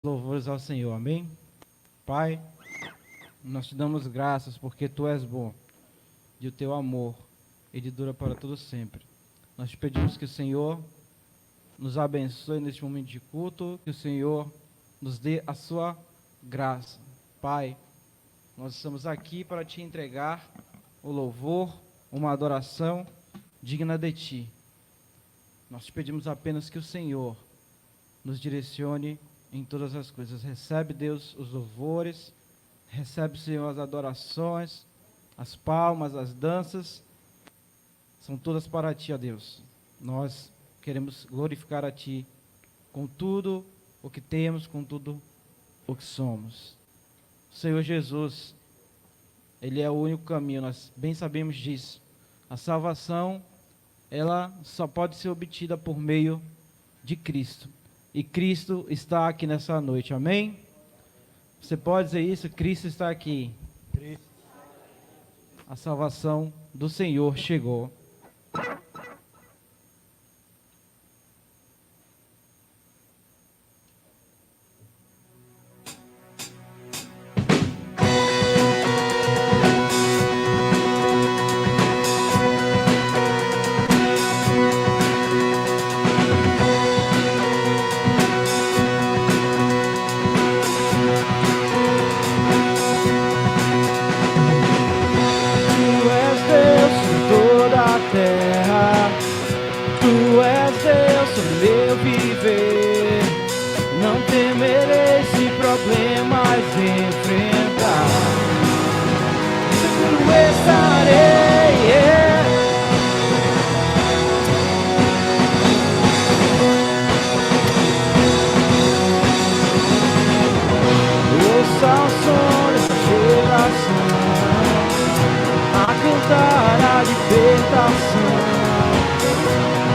Louvores ao Senhor, amém? Pai, nós te damos graças porque Tu és bom e o Teu amor, Ele dura para todo sempre. Nós te pedimos que o Senhor nos abençoe neste momento de culto, que o Senhor nos dê a Sua graça. Pai, nós estamos aqui para Te entregar o louvor, uma adoração digna de Ti. Nós te pedimos apenas que o Senhor nos direcione em todas as coisas. Recebe, Deus, os louvores, recebe, Senhor, as adorações, as palmas, as danças, são todas para Ti, ó Deus. Nós queremos glorificar a Ti com tudo o que temos, com tudo o que somos. O Senhor Jesus, Ele é o único caminho, nós bem sabemos disso. A salvação, ela só pode ser obtida por meio de Cristo. E Cristo está aqui nessa noite, amém? Você pode dizer isso? Cristo está aqui. A salvação do Senhor chegou.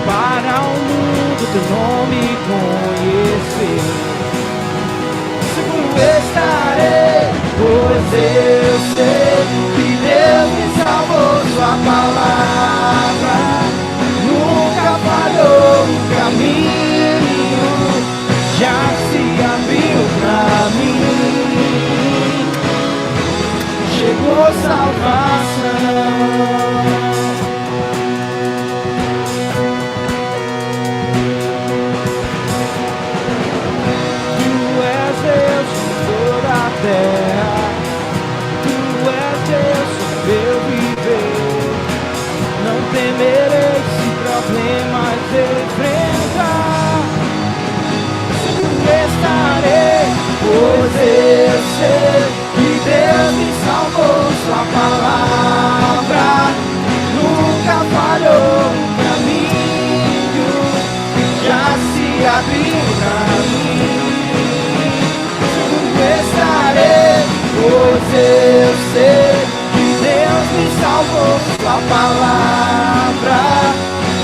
Para o mundo teu nome conhecer, seguro estarei, pois eu sei que Deus me salvou. Sua palavra nunca falhou, o caminho já se abriu pra mim, chegou salvação. Terra, Tu és Deus, meu viver. Não temerei se problemas enfrentar. Seguro estarei, pois eu sei que Deus me salvou. Sua palavra nunca falhou. O caminho já se abriu pra mim. Estarei, pois eu sei que Deus me salvou. Sua palavra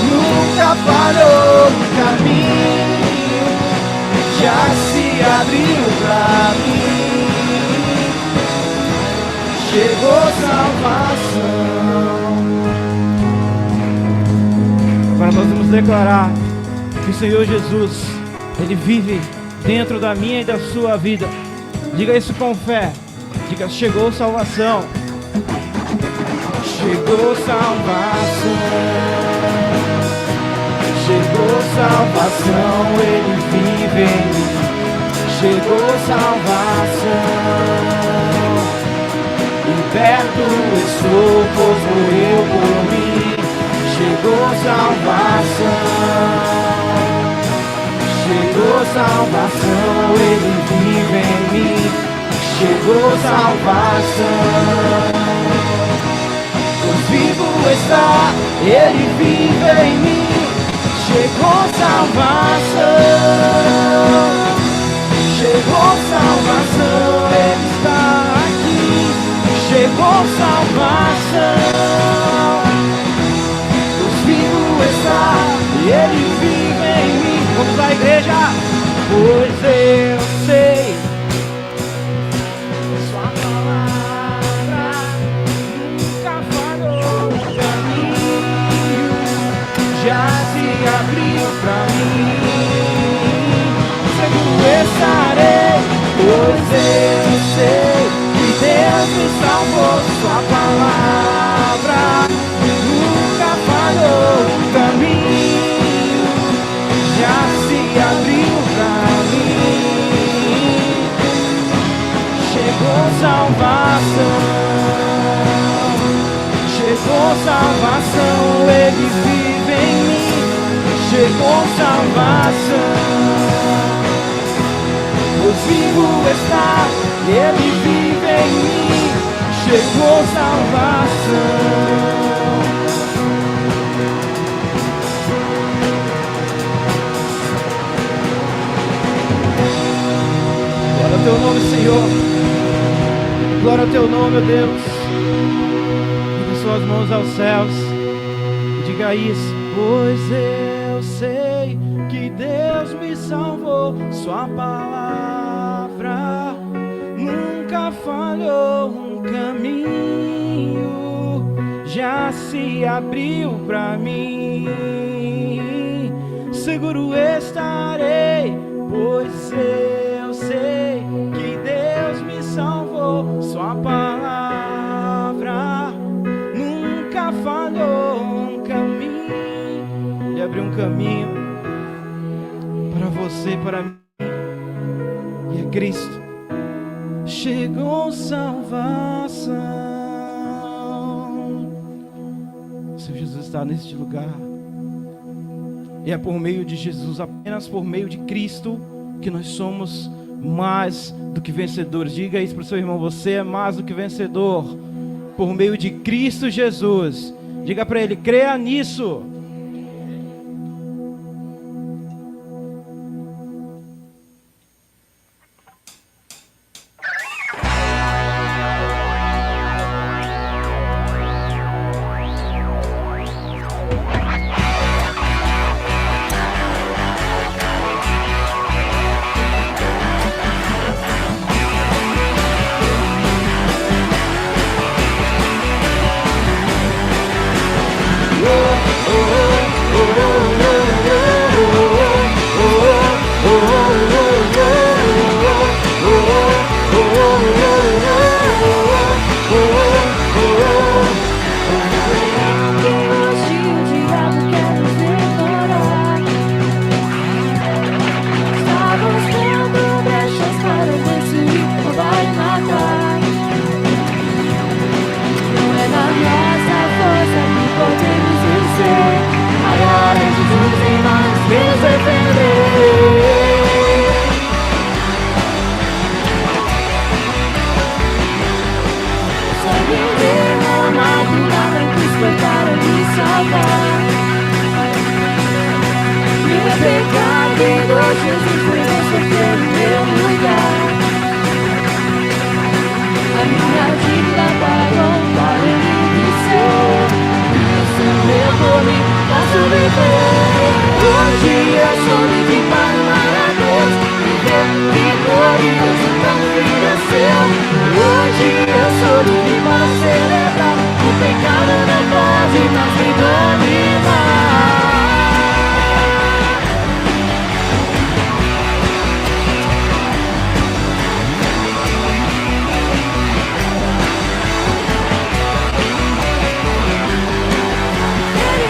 nunca falhou, o caminho já se abriu pra mim, chegou salvação. Agora nós vamos declarar que o Senhor Jesus, Ele vive dentro da minha e da sua vida. Diga isso com fé. Diga, chegou salvação. Chegou salvação. Chegou salvação. Ele vive em mim. Chegou salvação. Liberto estou, pois morreu por mim. Chegou salvação. Chegou salvação, Ele vive em mim. Chegou salvação. Pois vivo está, Ele vive em mim. Chegou salvação. Chegou salvação, Ele está aqui. Chegou salvação. Pois vivo está, Ele vive em mim. Vamos lá, igreja. Pois eu sei, Sua palavra nunca falhou, o caminho já se abriu pra mim. Seguro estarei, vivo está, Ele vive em mim, chegou salvação. Glória ao teu nome, Senhor. Glória ao teu nome, meu Deus. Ligue suas mãos aos céus e diga isso. Pois eu sei que Deus me salvou, sua palavra nunca falhou. Um caminho já se abriu pra mim. Seguro estarei, pois eu sei que Deus me salvou, sua palavra nunca falhou. Um caminho, Ele abriu um caminho para você e para mim, e é Cristo. Chegou salvação. O Senhor Jesus está neste lugar, e é por meio de Jesus, apenas por meio de Cristo, que nós somos mais do que vencedores. Diga isso para o seu irmão: você é mais do que vencedor por meio de Cristo Jesus. Diga para ele: creia nisso.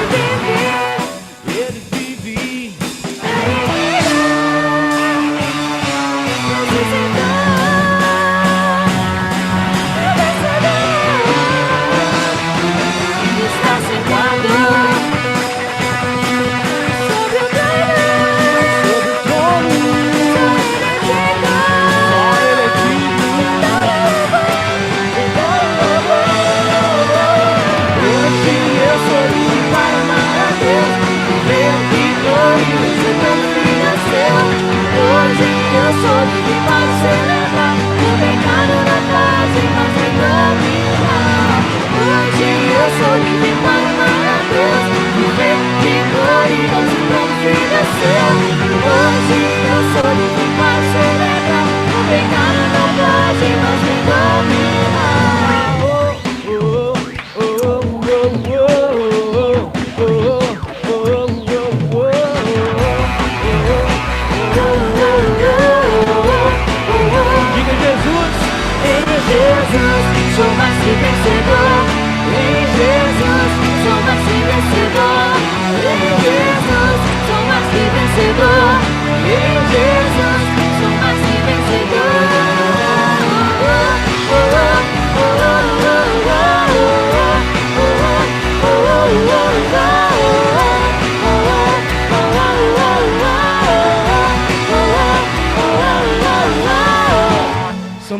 Ele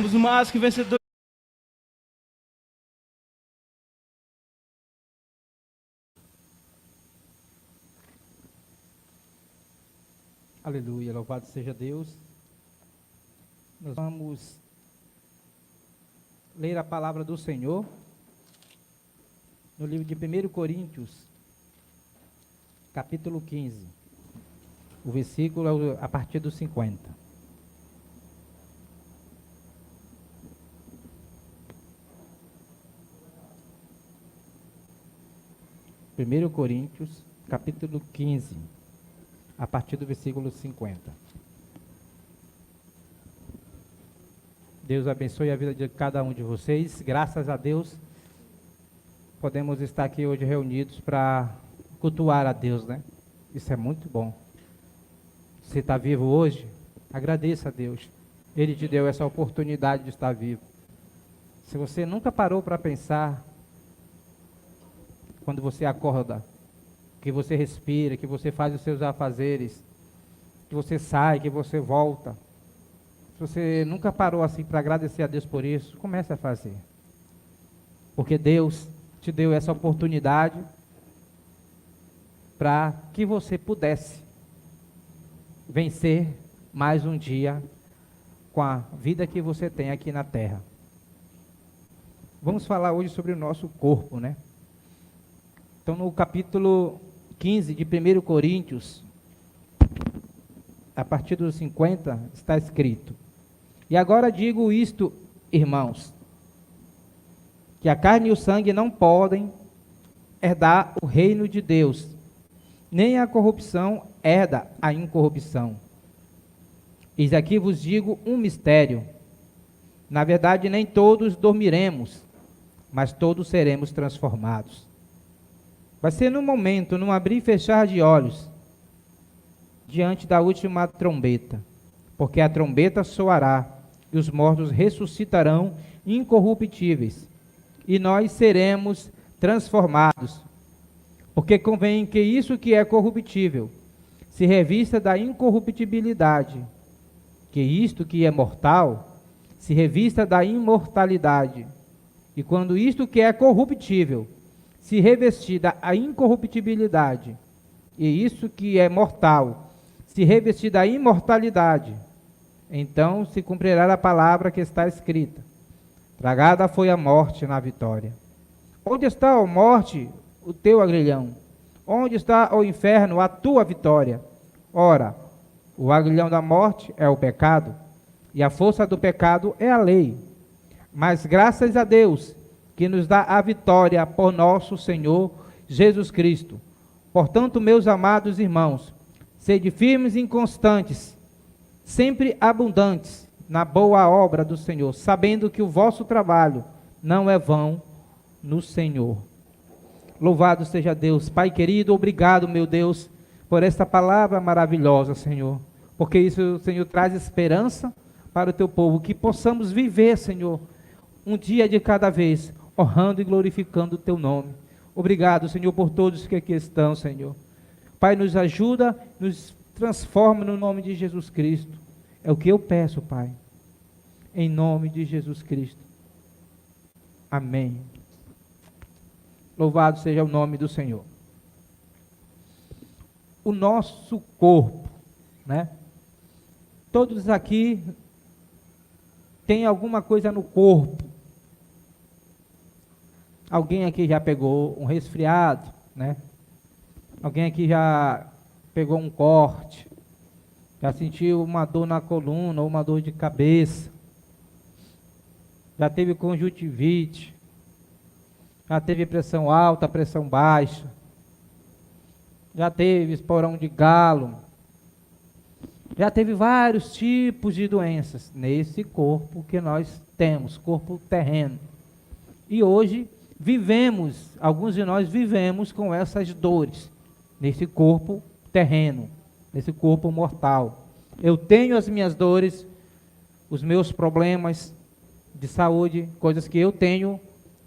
Somos mais que vencedores. Aleluia, louvado seja Deus. Nós vamos ler a palavra do Senhor no livro de 1 Coríntios, capítulo 15, o versículo a partir do 50. Primeiro Coríntios, capítulo 15, a partir do versículo 50. Deus abençoe a vida de cada um de vocês. Graças a Deus, podemos estar aqui hoje reunidos para cultuar a Deus, né? Isso é muito bom. Você está vivo hoje? Agradeça a Deus. Ele te deu essa oportunidade de estar vivo. Se você nunca parou para pensar, quando você acorda, que você respira, que você faz os seus afazeres, que você sai, que você volta. Se você nunca parou assim para agradecer a Deus por isso, comece a fazer. Porque Deus te deu essa oportunidade para que você pudesse vencer mais um dia com a vida que você tem aqui na terra. Vamos falar hoje sobre o nosso corpo, né? Então, no capítulo 15 de 1 Coríntios, a partir dos 50, está escrito: E agora digo isto, irmãos, que a carne e o sangue não podem herdar o reino de Deus, nem a corrupção herda a incorrupção. Eis aqui vos digo um mistério. Na verdade, nem todos dormiremos, mas todos seremos transformados. Vai ser num momento, num abrir e fechar de olhos, diante da última trombeta, porque a trombeta soará, e os mortos ressuscitarão incorruptíveis, e nós seremos transformados. Porque convém que isso que é corruptível se revista da incorruptibilidade, que isto que é mortal se revista da imortalidade. E quando isto que é corruptível se revestir da incorruptibilidade, e isso que é mortal se revestir da imortalidade, então se cumprirá a palavra que está escrita: tragada foi a morte na vitória. Onde está, ó morte, o teu aguilhão? Onde está, ó inferno, a tua vitória? Ora, o aguilhão da morte é o pecado, e a força do pecado é a lei. Mas graças a Deus, que nos dá a vitória por nosso Senhor Jesus Cristo. Portanto, meus amados irmãos, sede firmes e inconstantes, sempre abundantes na boa obra do Senhor, sabendo que o vosso trabalho não é vão no Senhor. Louvado seja Deus. Pai querido, obrigado, meu Deus, por esta palavra maravilhosa, Senhor, porque isso, Senhor, traz esperança para o teu povo, que possamos viver, Senhor, um dia de cada vez, honrando e glorificando o teu nome. Obrigado, Senhor, por todos que aqui estão, Senhor. Pai, nos ajuda, nos transforma no nome de Jesus Cristo. É o que eu peço, Pai, em nome de Jesus Cristo. Amém. Louvado seja o nome do Senhor. O nosso corpo, né? Todos aqui têm alguma coisa no corpo. Alguém aqui já pegou um resfriado, né? Alguém aqui já pegou um corte, já sentiu uma dor na coluna ou uma dor de cabeça, já teve conjuntivite, já teve pressão alta, pressão baixa, já teve esporão de galo, já teve vários tipos de doenças nesse corpo que nós temos, corpo terreno. E hoje vivemos, alguns de nós vivemos com essas dores, nesse corpo terreno, nesse corpo mortal. Eu tenho as minhas dores, os meus problemas de saúde, coisas que eu tenho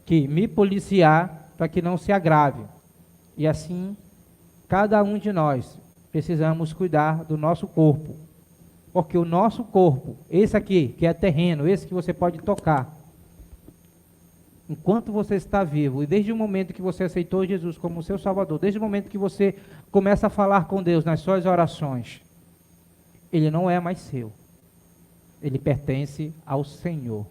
que me policiar para que não se agrave. E assim, cada um de nós precisamos cuidar do nosso corpo. Porque o nosso corpo, esse aqui, que é terreno, esse que você pode tocar, enquanto você está vivo, e desde o momento que você aceitou Jesus como seu Salvador, desde o momento que você começa a falar com Deus nas suas orações, ele não é mais seu. Ele pertence ao Senhor.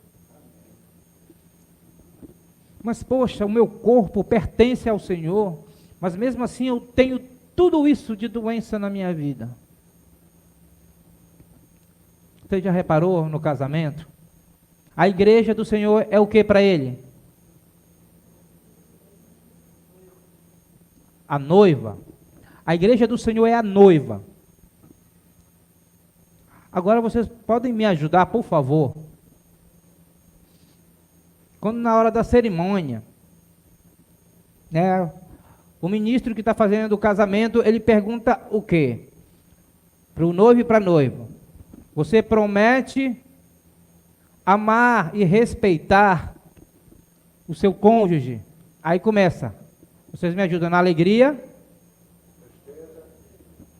Mas, poxa, o meu corpo pertence ao Senhor, mas mesmo assim eu tenho tudo isso de doença na minha vida. Você já reparou no casamento? A igreja do Senhor é o que para ele? A noiva. A igreja do Senhor é a noiva. Agora vocês podem me ajudar, por favor? Quando na hora da cerimônia, né, o ministro que está fazendo o casamento, ele pergunta o quê? Para o noivo e para a noiva. Você promete amar e respeitar o seu cônjuge? Aí começa. Vocês me ajudam na alegria,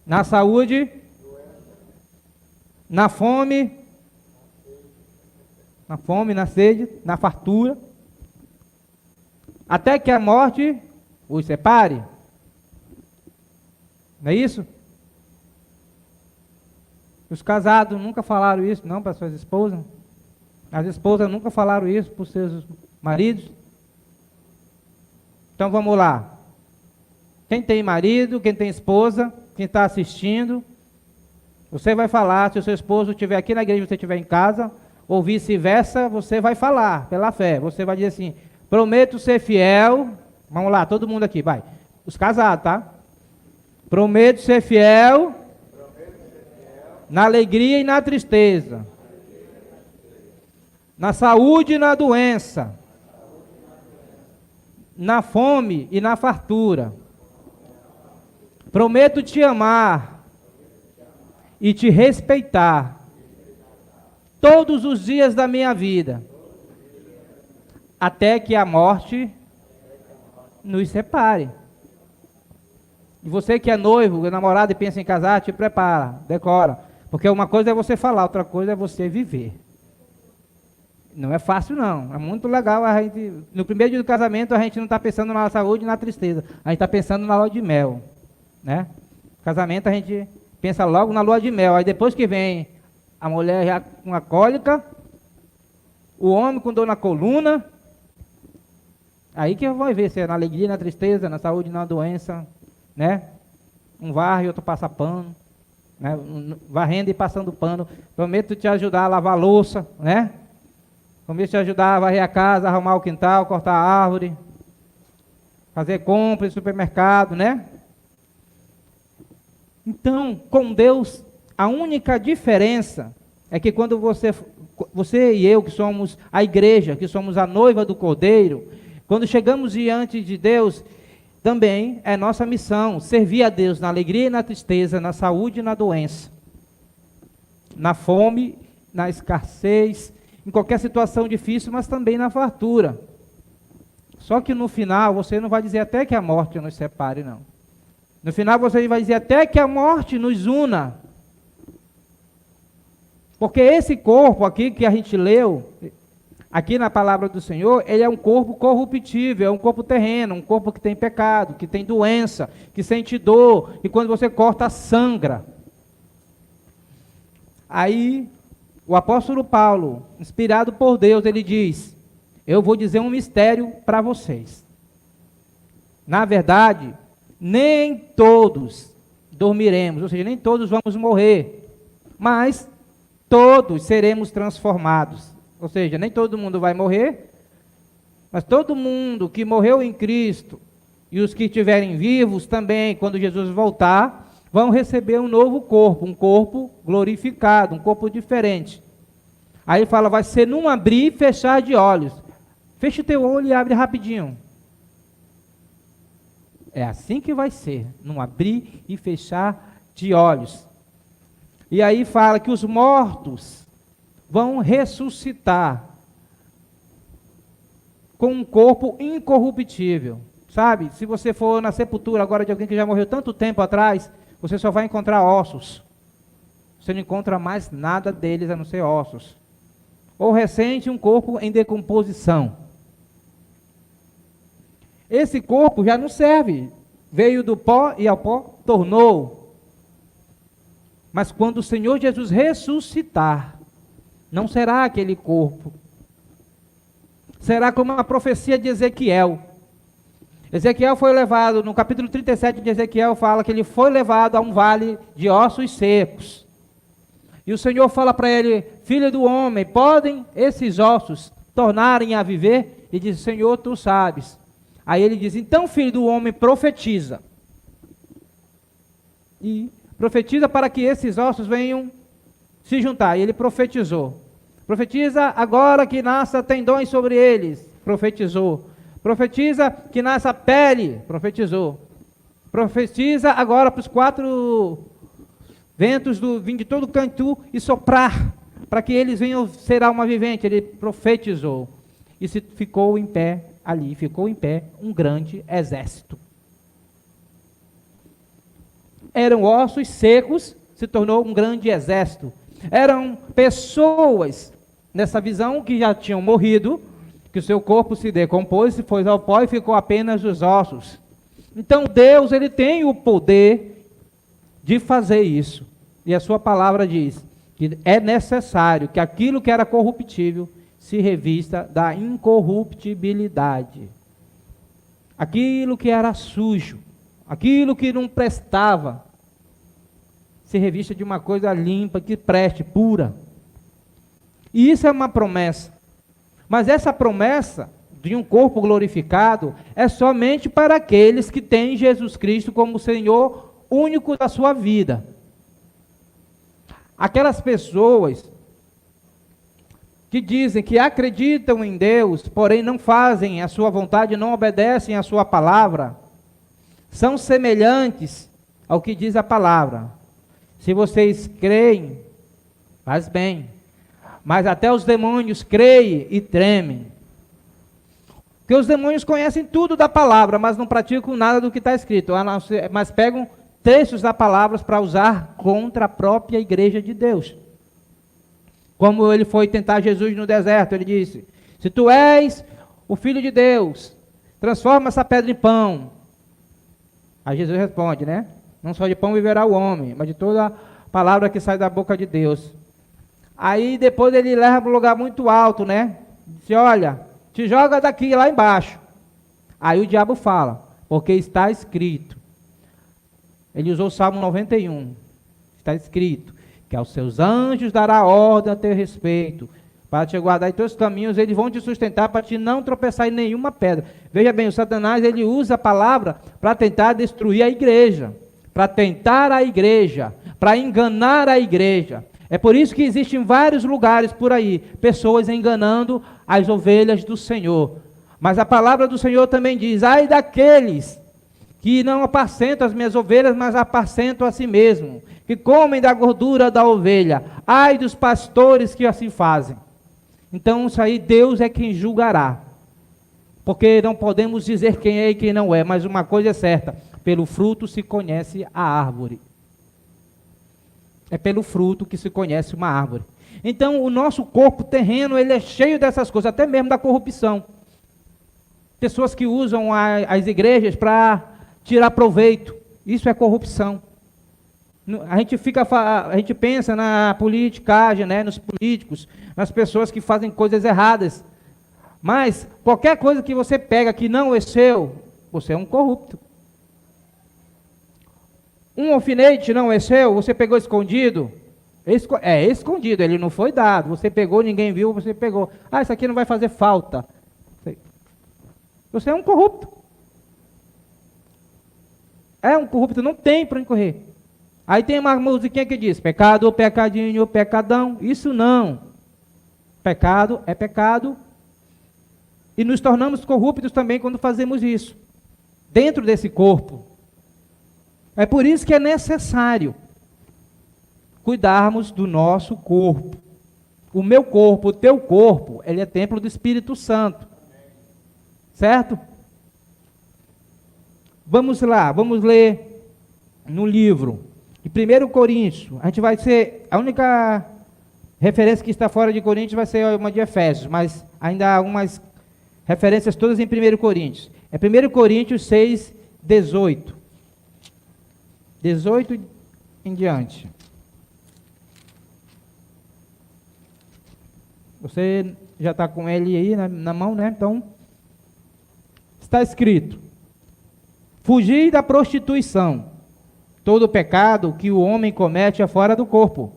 na saúde, na fome, na sede, na fartura, até que a morte os separe. Não é isso? Os casados nunca falaram isso, não, para suas esposas. As esposas nunca falaram isso para os seus maridos. Então vamos lá. Quem tem marido, quem tem esposa, quem está assistindo, você vai falar, se o seu esposo estiver aqui na igreja e você estiver em casa, ou vice-versa, você vai falar pela fé. Você vai dizer assim, prometo ser fiel. Vamos lá, todo mundo aqui, vai. Os casados, tá? Prometo ser fiel na alegria e na tristeza, na saúde e na doença, na fome e na fartura. Prometo te amar e te respeitar todos os dias da minha vida, até que a morte nos separe. E você que é noivo, namorado e pensa em casar, te prepara, decora. Porque uma coisa é você falar, outra coisa é você viver. Não é fácil não, é muito legal a gente, no primeiro dia do casamento a gente não está pensando na saúde e na tristeza, a gente está pensando na lua de mel, né? Casamento a gente pensa logo na lua de mel, aí depois que vem a mulher já com a cólica, o homem com dor na coluna, aí que vai ver se é na alegria, na tristeza, na saúde, na doença, né? Um varre, outro passa pano, né? Varrendo e passando pano. Prometo te ajudar a lavar a louça, né? Prometo te ajudar a varrer a casa, arrumar o quintal, cortar a árvore, fazer compras no supermercado, né? Então, com Deus, a única diferença é que quando você e eu, que somos a igreja, que somos a noiva do Cordeiro, quando chegamos diante de Deus, também é nossa missão servir a Deus na alegria e na tristeza, na saúde e na doença, na fome, na escassez, em qualquer situação difícil, mas também na fartura. Só que no final, você não vai dizer até que a morte nos separe, não. No final você vai dizer até que a morte nos una. Porque esse corpo aqui que a gente leu, aqui na palavra do Senhor, ele é um corpo corruptível, é um corpo terreno, um corpo que tem pecado, que tem doença, que sente dor, e quando você corta, sangra. Aí, o apóstolo Paulo, inspirado por Deus, ele diz, eu vou dizer um mistério para vocês. Na verdade, nem todos dormiremos, ou seja, nem todos vamos morrer, mas todos seremos transformados. Ou seja, nem todo mundo vai morrer, mas todo mundo que morreu em Cristo e os que estiverem vivos também, quando Jesus voltar, vão receber um novo corpo, um corpo glorificado, um corpo diferente. Aí ele fala, vai ser num abrir e fechar de olhos. Fecha o teu olho e abre rapidinho. É assim que vai ser, num abrir e fechar de olhos. E aí fala que os mortos vão ressuscitar com um corpo incorruptível. Sabe, se você for na sepultura agora de alguém que já morreu tanto tempo atrás, você só vai encontrar ossos. você não encontra mais nada deles a não ser ossos. Ou recente, um corpo em decomposição. Esse corpo já não serve. Veio do pó e ao pó tornou. Mas quando o Senhor Jesus ressuscitar, não será aquele corpo. Será como a profecia de Ezequiel. Ezequiel foi levado, no capítulo 37 de Ezequiel, fala que ele foi levado a um vale de ossos secos. E o Senhor fala para ele: filho do homem, podem esses ossos tornarem a viver? E diz: Senhor, tu sabes. Aí ele diz: então, filho do homem, profetiza. E profetiza para que esses ossos venham se juntar. E ele profetizou. Profetiza agora que nasça tendões sobre eles. Profetizou. Profetiza que nasça pele. Profetizou. Profetiza agora para os 4 ventos vir de todo canto e soprar, para que eles venham ser alma vivente. Ele profetizou. E se ficou em pé ali, ficou em pé um grande exército. Eram ossos secos, se tornou um grande exército. Eram pessoas, nessa visão, que já tinham morrido, que o seu corpo se decompôs, se foi ao pó e ficou apenas os ossos. Então Deus, ele tem o poder de fazer isso. E a sua palavra diz que é necessário que aquilo que era corruptível se revista da incorruptibilidade. Aquilo que era sujo, aquilo que não prestava, se revista de uma coisa limpa, que preste, pura. E isso é uma promessa. Mas essa promessa de um corpo glorificado é somente para aqueles que têm Jesus Cristo como Senhor único da sua vida. Aquelas pessoas que dizem que acreditam em Deus, porém não fazem a sua vontade, não obedecem a sua palavra, são semelhantes ao que diz a palavra. Se vocês creem, faz bem. Mas até os demônios creem e tremem. Porque os demônios conhecem tudo da palavra, mas não praticam nada do que está escrito. Mas pegam trechos da palavra para usar contra a própria igreja de Deus. Como ele foi tentar Jesus no deserto, ele disse: se tu és o Filho de Deus, transforma essa pedra em pão. Aí Jesus responde, né? Não só de pão viverá o homem, mas de toda palavra que sai da boca de Deus. Aí depois ele leva para um lugar muito alto, né? Diz: olha, te joga daqui lá embaixo. Aí o diabo fala: porque está escrito. Ele usou o Salmo 91. Está escrito que aos seus anjos dará ordem a teu respeito, para te guardar em teus caminhos, eles vão te sustentar para te não tropeçar em nenhuma pedra. Veja bem, o Satanás, ele usa a palavra para tentar destruir a igreja, para tentar a igreja, para enganar a igreja. É por isso que existem vários lugares por aí, pessoas enganando as ovelhas do Senhor. Mas a palavra do Senhor também diz: ai daqueles que não apacentam as minhas ovelhas, mas apacentam a si mesmo, que comem da gordura da ovelha. Ai dos pastores que assim fazem. Então isso aí Deus é quem julgará. Porque não podemos dizer quem é e quem não é, mas uma coisa é certa: pelo fruto se conhece a árvore. É pelo fruto que se conhece uma árvore. Então o nosso corpo terreno, ele é cheio dessas coisas, até mesmo da corrupção. Pessoas que usam as igrejas para tirar proveito, isso é corrupção. A gente pensa na politicagem, né, nos políticos, nas pessoas que fazem coisas erradas. Mas qualquer coisa que você pega que não é seu, você é um corrupto. Um alfinete não é seu, você pegou escondido, é escondido, ele não foi dado, você pegou, ninguém viu, você pegou. Ah, isso aqui não vai fazer falta. Você é um corrupto. É um corrupto, não tem para incorrer. Aí tem uma musiquinha que diz: pecado, pecadinho, pecadão. Isso não. Pecado é pecado. E nos tornamos corruptos também quando fazemos isso, dentro desse corpo. É por isso que é necessário cuidarmos do nosso corpo. O meu corpo, o teu corpo, ele é templo do Espírito Santo. Certo? Vamos lá, vamos ler no livro De 1 Coríntios, a gente vai ser, a única referência que está fora de Coríntios vai ser uma de Efésios, mas ainda há algumas referências todas em 1 Coríntios. É 1 Coríntios 6, 18. 18 em diante. Você já está com ele aí na mão, né? Então, está escrito: fugir da prostituição. Todo pecado que o homem comete é fora do corpo.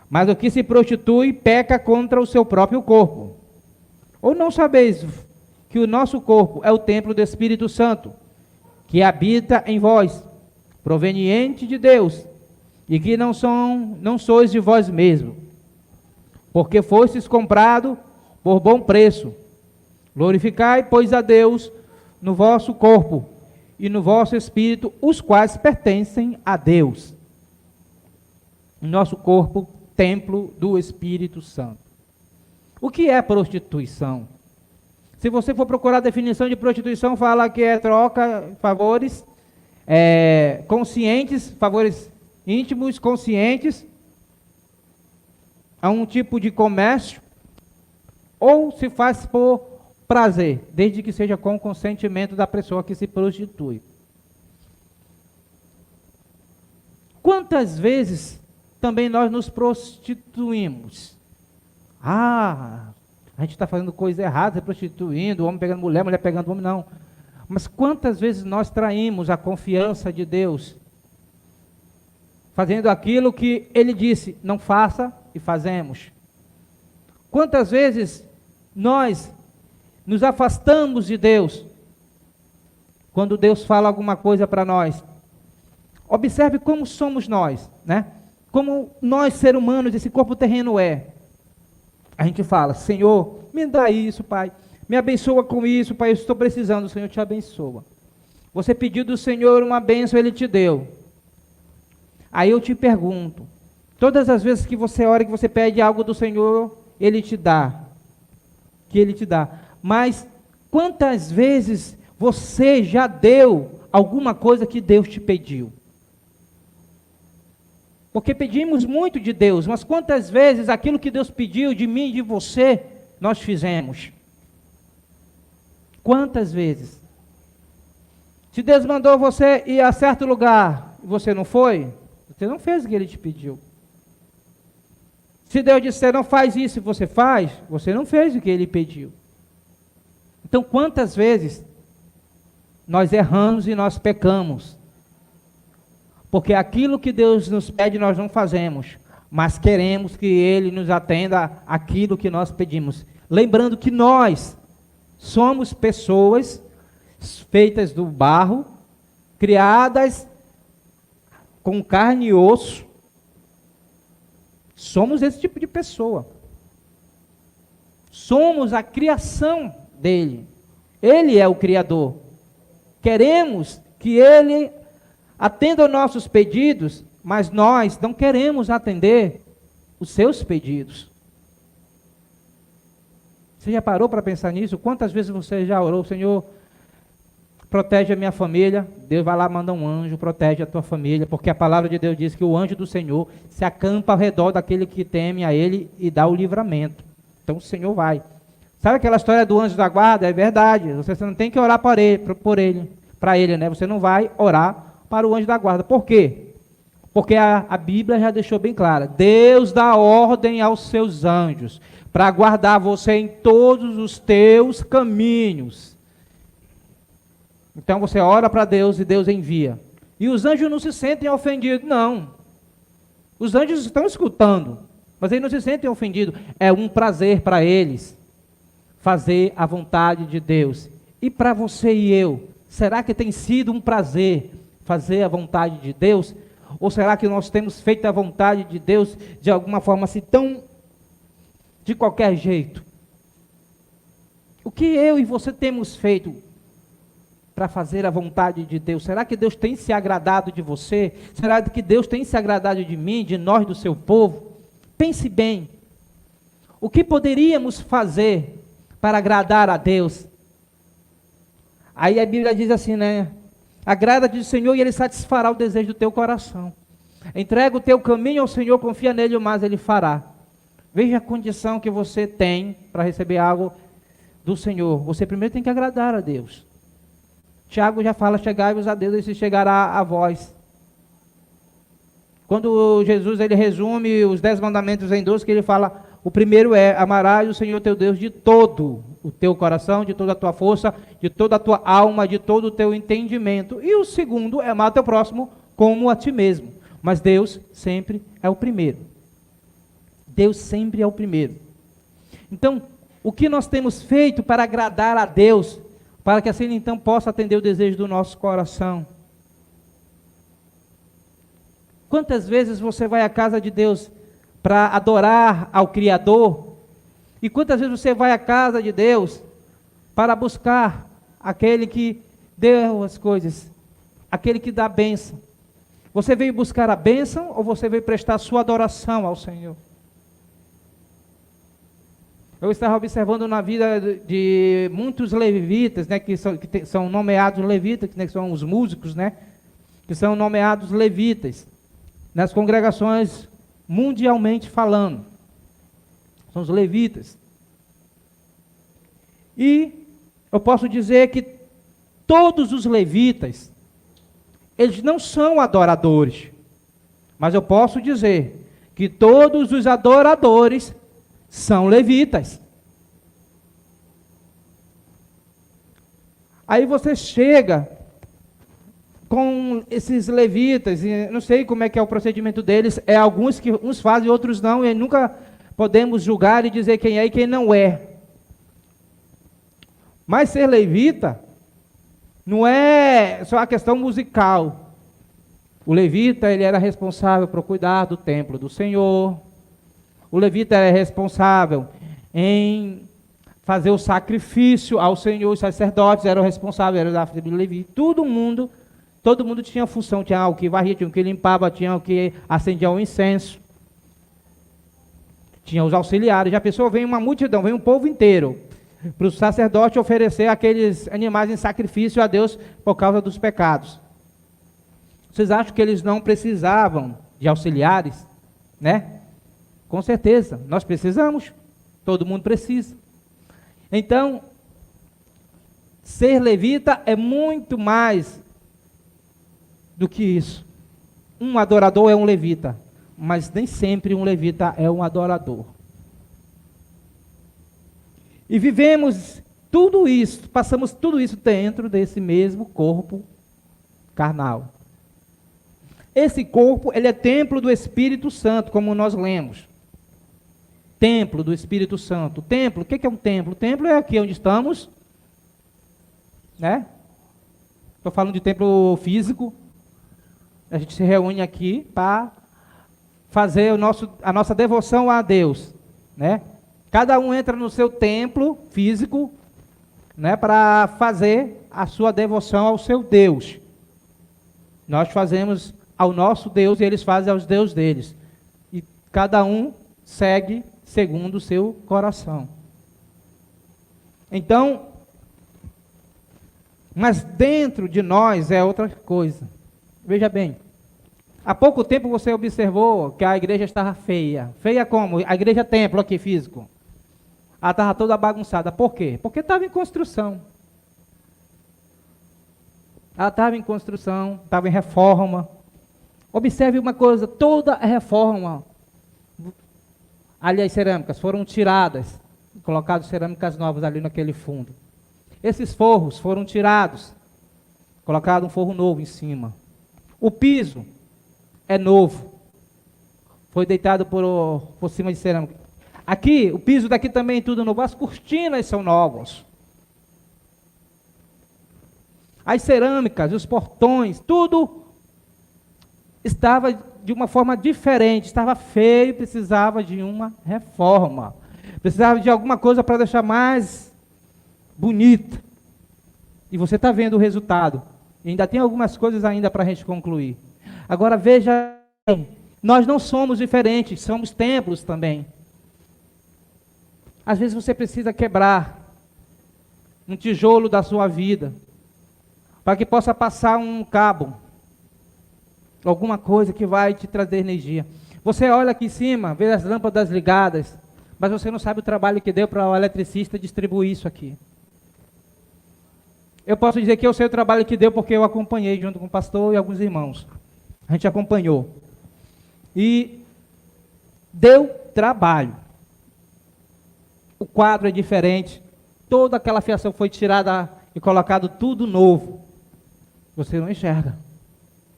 Mas o que se prostitui peca contra o seu próprio corpo. Ou não sabeis que o nosso corpo é o templo do Espírito Santo, que habita em vós, proveniente de Deus, e que não sois de vós mesmos, porque fostes comprado por bom preço. Glorificai, pois, a Deus no vosso corpo e no vosso espírito, os quais pertencem a Deus. Nosso corpo, templo do Espírito Santo. O que é prostituição? Se você for procurar a definição de prostituição, fala que é troca, favores, conscientes, favores íntimos, conscientes, a um tipo de comércio, ou se faz por prazer, desde que seja com o consentimento da pessoa que se prostitui. Quantas vezes também nós nos prostituímos? A gente está fazendo coisa errada, se prostituindo, homem pegando mulher, mulher pegando homem, não. Mas quantas vezes nós traímos a confiança de Deus, fazendo aquilo que Ele disse, não faça, e fazemos? Quantas vezes nós nos afastamos de Deus, quando Deus fala alguma coisa para nós? Observe como somos nós, né? Como nós, seres humanos, esse corpo terreno é. A gente fala: Senhor, me dá isso, Pai. Me abençoa com isso, Pai, eu estou precisando. O Senhor te abençoa. Você pediu do Senhor uma bênção, Ele te deu. Aí eu te pergunto, todas as vezes que você ora, que você pede algo do Senhor, Ele te dá. Que Ele te dá. Mas quantas vezes você já deu alguma coisa que Deus te pediu? Porque pedimos muito de Deus, mas quantas vezes aquilo que Deus pediu de mim e de você, nós fizemos? Quantas vezes? Se Deus mandou você ir a certo lugar e você não foi, você não fez o que Ele te pediu. Se Deus disser não faz isso e você faz, você não fez o que Ele pediu. Então, quantas vezes nós erramos e nós pecamos? Porque aquilo que Deus nos pede nós não fazemos, mas queremos que Ele nos atenda aquilo que nós pedimos. Lembrando que nós somos pessoas feitas do barro, criadas com carne e osso. Somos esse tipo de pessoa. Somos a criação dele. Ele é o Criador. Queremos que Ele atenda aos nossos pedidos, mas nós não queremos atender os seus pedidos. Você já parou para pensar nisso? Quantas vezes você já orou: Senhor, protege a minha família? Deus vai lá, manda um anjo, protege a tua família, porque a palavra de Deus diz que o anjo do Senhor se acampa ao redor daquele que teme a Ele e dá o livramento. Então o Senhor vai. Sabe aquela história do anjo da guarda? É verdade. Você não tem que orar para ele, né? Você não vai orar para o anjo da guarda. Por quê? Porque a Bíblia já deixou bem clara. Deus dá ordem aos seus anjos para guardar você em todos os teus caminhos. Então você ora para Deus e Deus envia. E os anjos não se sentem ofendidos, não. Os anjos estão escutando, mas eles não se sentem ofendidos. É um prazer para eles fazer a vontade de Deus. E para você e eu, será que tem sido um prazer fazer a vontade de Deus? Ou será que nós temos feito a vontade de Deus de alguma forma assim, tão de qualquer jeito? O que eu e você temos feito para fazer a vontade de Deus? Será que Deus tem se agradado de você? Será que Deus tem se agradado de mim, de nós, do seu povo? Pense bem. O que poderíamos fazer para agradar a Deus? Aí a Bíblia diz assim, né? Agrada-te do Senhor e Ele satisfará o desejo do teu coração. Entrega o teu caminho ao Senhor, confia nele, mas ele fará. Veja a condição que você tem para receber algo do Senhor. Você primeiro tem que agradar a Deus. Tiago já fala, chegai-vos a Deus e se chegará a vós. Quando Jesus ele resume os 10 mandamentos em 12, que ele fala, o primeiro é, amarás o Senhor teu Deus de todo o teu coração, de toda a tua força, de toda a tua alma, de todo o teu entendimento. E o segundo é amar teu próximo como a ti mesmo. Mas Deus sempre é o primeiro. Deus sempre é o primeiro. Então, o que nós temos feito para agradar a Deus, para que assim então possa atender o desejo do nosso coração? Quantas vezes você vai à casa de Deus para adorar ao Criador? E quantas vezes você vai à casa de Deus para buscar aquele que deu as coisas, aquele que dá a bênção? Você veio buscar a bênção ou você veio prestar sua adoração ao Senhor? Eu estava observando na vida de muitos levitas, né, que são nomeados levitas, né, que são os músicos, né, que são nomeados levitas, nas congregações mundialmente falando. São os levitas. E eu posso dizer que todos os levitas, eles não são adoradores, mas eu posso dizer que todos os adoradores são levitas. Aí você chega com esses levitas, e não sei como é que é o procedimento deles, é alguns que uns fazem, outros não, e nunca podemos julgar e dizer quem é e quem não é. Mas ser levita não é só a questão musical. O levita, ele era responsável por cuidar do templo do Senhor. O levita era responsável em fazer o sacrifício ao Senhor. Os sacerdotes eram responsáveis, eram da tribo de Levi. Todo mundo tinha função, tinha o que varria, tinha o que limpava, tinha o que acendia o incenso. Tinha os auxiliares. Já a pessoa vem uma multidão, vem um povo inteiro para o sacerdote oferecer aqueles animais em sacrifício a Deus por causa dos pecados. Vocês acham que eles não precisavam de auxiliares? Né? Com certeza, nós precisamos. Todo mundo precisa. Então, ser levita é muito mais do que isso. Um adorador é um levita, mas nem sempre um levita é um adorador. E vivemos tudo isso, passamos tudo isso dentro desse mesmo corpo carnal. Esse corpo, ele é templo do Espírito Santo, como nós lemos. Templo do Espírito Santo. Templo, o que é um templo? O templo é aqui onde estamos, né? Estou falando de templo físico. A gente se reúne aqui para fazer a nossa devoção a Deus, né? Cada um entra no seu templo físico, né, para fazer a sua devoção ao seu Deus. Nós fazemos ao nosso Deus e eles fazem aos deuses deles. E cada um segue segundo o seu coração. Então, mas dentro de nós é outra coisa. Veja bem, há pouco tempo você observou que a igreja estava feia. Feia como? A igreja templo aqui físico. Ela estava toda bagunçada. Por quê? Porque estava em construção. Ela estava em construção, estava em reforma. Observe uma coisa, toda a reforma, ali as cerâmicas foram tiradas, colocadas cerâmicas novas ali naquele fundo. Esses forros foram tirados, colocado um forro novo em cima. O piso é novo, foi deitado por cima de cerâmica. Aqui, o piso daqui também é tudo novo, as cortinas são novas. As cerâmicas, os portões, tudo estava de uma forma diferente, estava feio, precisava de uma reforma. Precisava de alguma coisa para deixar mais bonita. E você está vendo o resultado. E ainda tem algumas coisas ainda para a gente concluir. Agora veja, nós não somos diferentes, somos templos também. Às vezes você precisa quebrar um tijolo da sua vida, para que possa passar um cabo. alguma coisa que vai te trazer energia. Você olha aqui em cima, vê as lâmpadas ligadas, mas você não sabe o trabalho que deu para o eletricista distribuir isso aqui. Eu posso dizer que eu sei o trabalho que deu porque eu acompanhei junto com o pastor e alguns irmãos. A gente acompanhou. E deu trabalho. O quadro é diferente. Toda aquela fiação foi tirada e colocado tudo novo. Você não enxerga.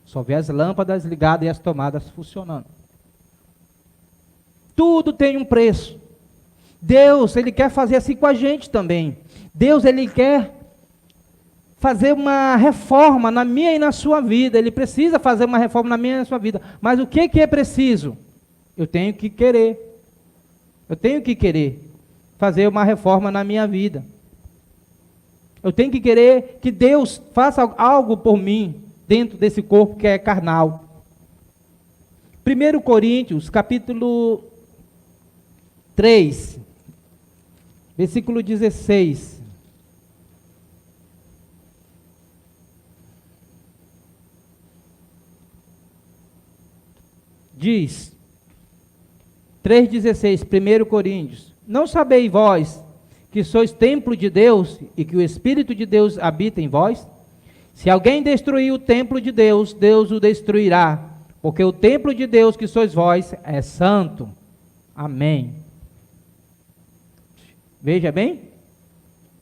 Só vê as lâmpadas ligadas e as tomadas funcionando. Tudo tem um preço. Deus, Ele quer fazer assim com a gente também. Deus, Ele quer fazer uma reforma na minha e na sua vida. Ele precisa fazer uma reforma na minha e na sua vida. Mas o que é preciso? Eu tenho que querer. Eu tenho que querer fazer uma reforma na minha vida. Eu tenho que querer que Deus faça algo por mim dentro desse corpo que é carnal. 1 Coríntios, capítulo 3, versículo 16. Diz, 3,16, 1 Coríntios: não sabeis vós que sois templo de Deus e que o Espírito de Deus habita em vós? Se alguém destruir o templo de Deus, Deus o destruirá, porque o templo de Deus que sois vós é santo. Amém. Veja bem,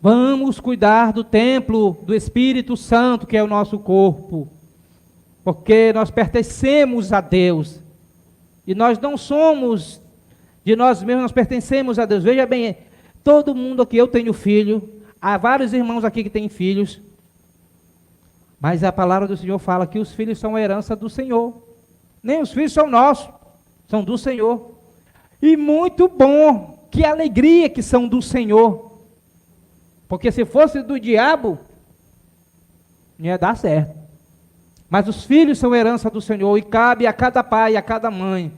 vamos cuidar do templo do Espírito Santo, que é o nosso corpo, porque nós pertencemos a Deus, e nós não somos de nós mesmos, nós pertencemos a Deus. Veja bem, todo mundo aqui, eu tenho filho, há vários irmãos aqui que têm filhos, mas a palavra do Senhor fala que os filhos são a herança do Senhor. Nem os filhos são nossos, são do Senhor. E muito bom, que alegria que são do Senhor. Porque se fosse do diabo, não ia dar certo. Mas os filhos são herança do Senhor, e cabe a cada pai, a cada mãe,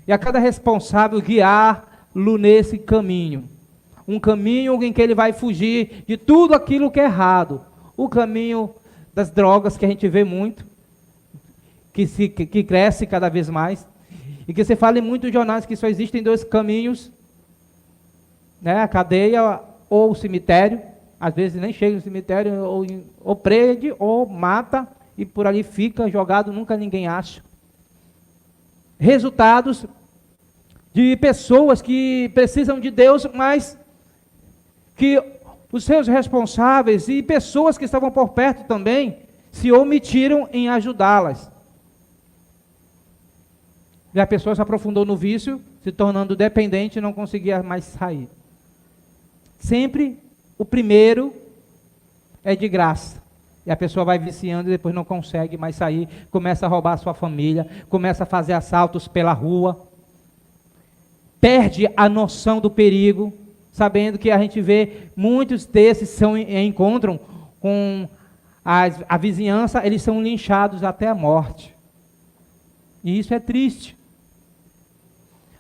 e a cada responsável guiá-lo nesse caminho. Um caminho em que ele vai fugir de tudo aquilo que é errado. O caminho das drogas, que a gente vê muito, que cresce cada vez mais, e que você fala em muitos jornais que só existem dois caminhos, né? A cadeia ou o cemitério. Às vezes nem chega no cemitério, ou prende, ou mata, e por ali fica jogado, nunca ninguém acha. Resultados de pessoas que precisam de Deus, mas que os seus responsáveis e pessoas que estavam por perto também se omitiram em ajudá-las. E a pessoa se aprofundou no vício, se tornando dependente e não conseguia mais sair. Sempre o primeiro é de graça. E a pessoa vai viciando e depois não consegue mais sair, começa a roubar a sua família, começa a fazer assaltos pela rua, perde a noção do perigo, sabendo que a gente vê muitos desses encontram com a vizinhança, eles são linchados até a morte. E isso é triste.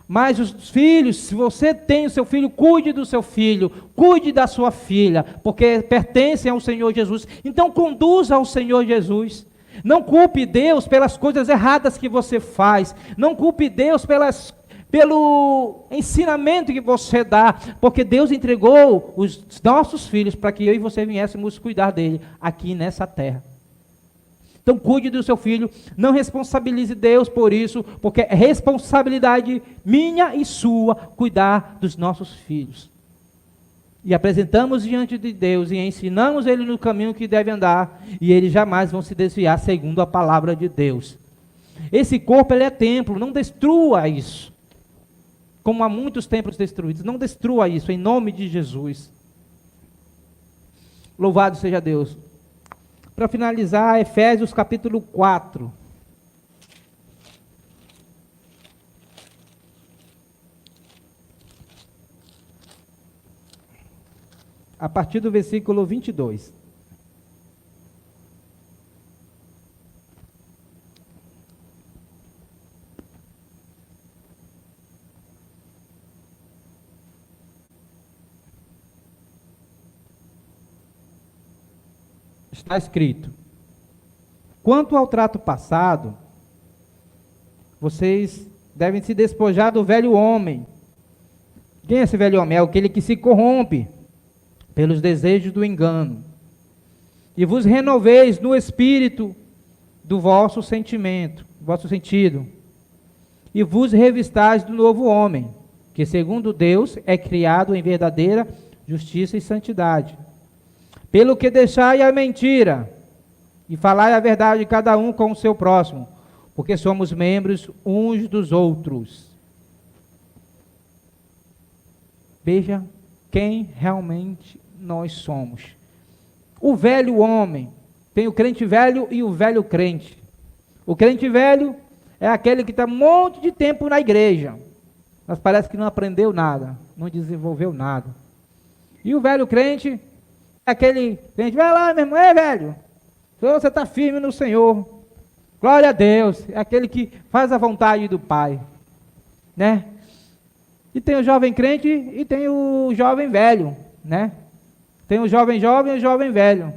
Mas os filhos, se você tem o seu filho, cuide do seu filho, cuide da sua filha, porque pertencem ao Senhor Jesus. Então conduza ao Senhor Jesus. Não culpe Deus pelas coisas erradas que você faz. Não culpe Deus pelo ensinamento que você dá, porque Deus entregou os nossos filhos para que eu e você viéssemos cuidar dele aqui nessa terra. Então cuide do seu filho, não responsabilize Deus por isso, porque é responsabilidade minha e sua cuidar dos nossos filhos. E apresentamos diante de Deus e ensinamos ele no caminho que deve andar, e eles jamais vão se desviar segundo a palavra de Deus. Esse corpo, ele é templo, não destrua isso. Como há muitos templos destruídos, não destrua isso, em nome de Jesus. Louvado seja Deus. Para finalizar, Efésios capítulo 4. A partir do versículo 22. Está escrito: quanto ao trato passado, vocês devem se despojar do velho homem. Quem é esse velho homem? É aquele que se corrompe pelos desejos do engano. E vos renoveis no espírito do vosso sentimento, vosso sentido. E vos revistais do novo homem, que segundo Deus é criado em verdadeira justiça e santidade. Pelo que deixai a mentira, e falai a verdade cada um com o seu próximo, porque somos membros uns dos outros. Veja quem realmente nós somos. O velho homem, tem o crente velho e o velho crente. O crente velho é aquele que está um monte de tempo na igreja, mas parece que não aprendeu nada, não desenvolveu nada. E o velho crente é aquele crente, vai lá, meu irmão, velho, você está firme no Senhor, glória a Deus, é aquele que faz a vontade do Pai, né? E tem o jovem crente e tem o jovem velho, né? Tem o jovem jovem e o jovem velho.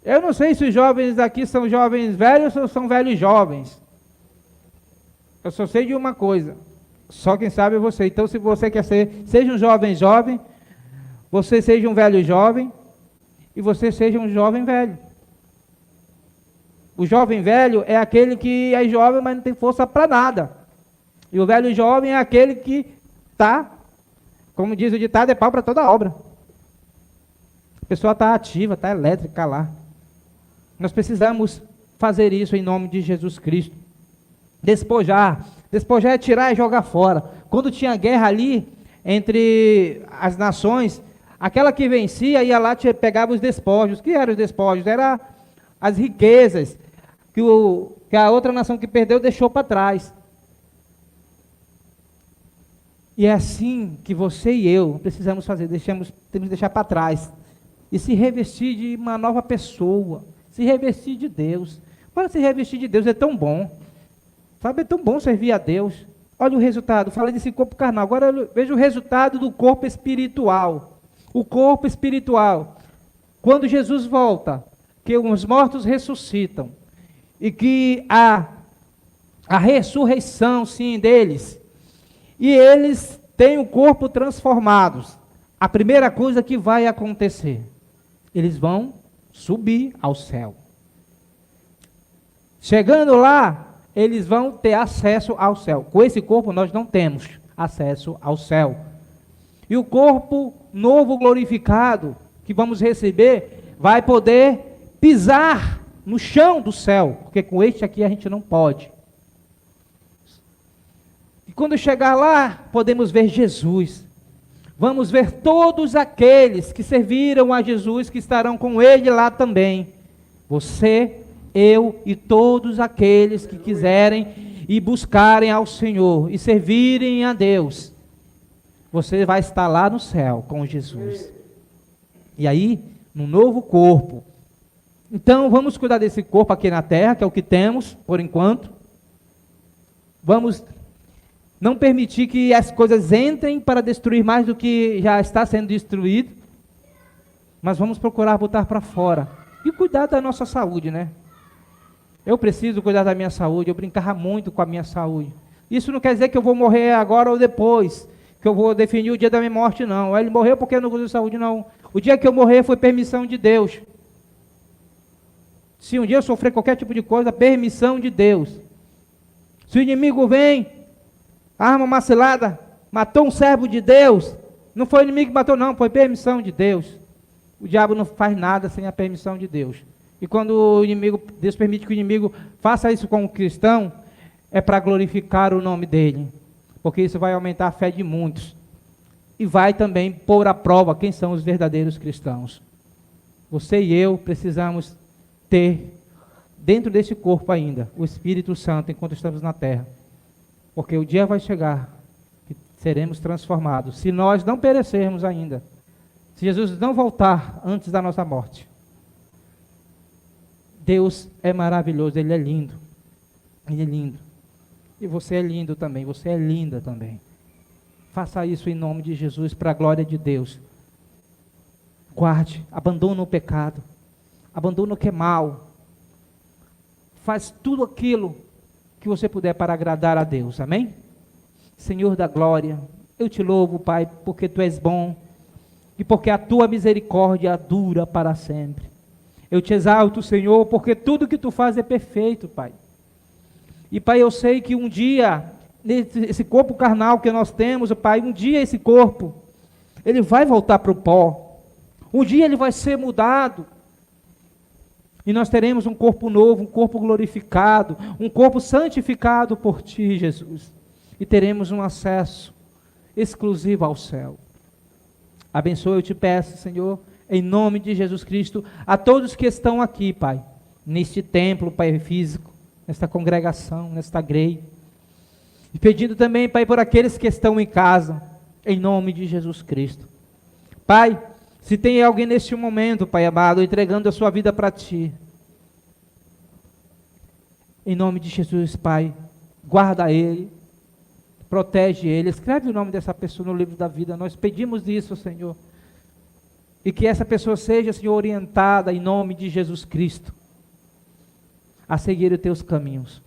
Eu não sei se os jovens aqui são jovens velhos ou são velhos jovens. Eu só sei de uma coisa. Só quem sabe é você. Então, se você quer ser, seja um jovem jovem, você seja um velho jovem e você seja um jovem velho. O jovem velho é aquele que é jovem, mas não tem força para nada. E o velho jovem é aquele que está, como diz o ditado, é pau para toda obra. A pessoa está ativa, está elétrica lá. Nós precisamos fazer isso em nome de Jesus Cristo. Despojar. Despojar é tirar e jogar fora. Quando tinha guerra ali entre as nações, aquela que vencia ia lá e pegava os despojos. O que eram os despojos? Eram as riquezas que a outra nação que perdeu deixou para trás. E é assim que você e eu precisamos fazer. Temos que deixar para trás. E se revestir de uma nova pessoa. Se revestir de Deus. Para se revestir de Deus é tão bom. Sabe, é tão bom servir a Deus. Olha o resultado. Falei desse corpo carnal. Agora veja o resultado do corpo espiritual. O corpo espiritual. Quando Jesus volta, que os mortos ressuscitam. E que a ressurreição, sim, deles. E eles têm o corpo transformado. A primeira coisa que vai acontecer, eles vão subir ao céu. Chegando lá, eles vão ter acesso ao céu. Com esse corpo nós não temos acesso ao céu. E o corpo novo glorificado que vamos receber vai poder pisar no chão do céu, porque com este aqui a gente não pode. E quando chegar lá, podemos ver Jesus. Vamos ver todos aqueles que serviram a Jesus, que estarão com Ele lá também. Você, eu e todos aqueles que quiserem e buscarem ao Senhor e servirem a Deus. Você vai estar lá no céu com Jesus. E aí, no novo corpo. Então, vamos cuidar desse corpo aqui na terra, que é o que temos, por enquanto. Vamos não permitir que as coisas entrem para destruir mais do que já está sendo destruído, mas vamos procurar botar para fora e cuidar da nossa saúde, né? Eu preciso cuidar da minha saúde, eu brincava muito com a minha saúde. Isso não quer dizer que eu vou morrer agora ou depois, que eu vou definir o dia da minha morte, não. Ele morreu porque eu não cuido de saúde, não. O dia que eu morrer foi permissão de Deus. Se um dia eu sofrer qualquer tipo de coisa, permissão de Deus. Se o inimigo vem, arma macilada, matou um servo de Deus, não foi o inimigo que matou não, foi permissão de Deus. O diabo não faz nada sem a permissão de Deus. E quando o inimigo, Deus permite que o inimigo faça isso com o cristão, é para glorificar o nome dele, porque isso vai aumentar a fé de muitos, e vai também pôr à prova quem são os verdadeiros cristãos. Você e eu precisamos ter, dentro desse corpo ainda, o Espírito Santo enquanto estamos na terra. Porque o dia vai chegar que seremos transformados. Se nós não perecermos ainda, se Jesus não voltar antes da nossa morte. Deus é maravilhoso, Ele é lindo. Ele é lindo. E você é lindo também, você é linda também. Faça isso em nome de Jesus, para a glória de Deus. Guarde, abandona o pecado. Abandona o que é mal. Faz tudo aquilo que você puder para agradar a Deus, amém? Senhor da glória, eu te louvo, Pai, porque Tu és bom e porque a Tua misericórdia dura para sempre. Eu te exalto, Senhor, porque tudo que Tu fazes é perfeito, Pai. E, Pai, eu sei que um dia, esse corpo carnal que nós temos, Pai, um dia esse corpo, ele vai voltar para o pó. Um dia ele vai ser mudado. E nós teremos um corpo novo, um corpo glorificado, um corpo santificado por Ti, Jesus. E teremos um acesso exclusivo ao céu. Abençoa, eu te peço, Senhor, em nome de Jesus Cristo, a todos que estão aqui, Pai, neste templo, Pai, físico, nesta congregação, nesta grei. E pedindo também, Pai, por aqueles que estão em casa, em nome de Jesus Cristo. Pai, se tem alguém neste momento, Pai amado, entregando a sua vida para Ti, em nome de Jesus, Pai, guarda ele, protege ele, escreve o nome dessa pessoa no livro da vida. Nós pedimos isso, Senhor, e que essa pessoa seja, Senhor, orientada em nome de Jesus Cristo a seguir os Teus caminhos.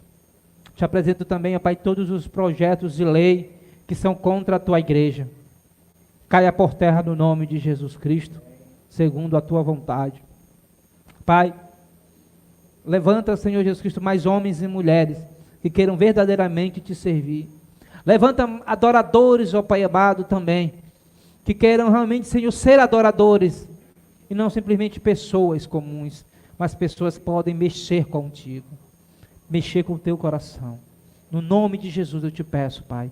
Te apresento também, ó Pai, todos os projetos de lei que são contra a Tua igreja. Caia por terra no nome de Jesus Cristo, segundo a Tua vontade. Pai, levanta, Senhor Jesus Cristo, mais homens e mulheres que queiram verdadeiramente Te servir. Levanta adoradores, ó Pai amado, também, que queiram realmente, Senhor, ser adoradores, e não simplesmente pessoas comuns, mas pessoas que podem mexer contigo, mexer com o Teu coração. No nome de Jesus eu Te peço, Pai.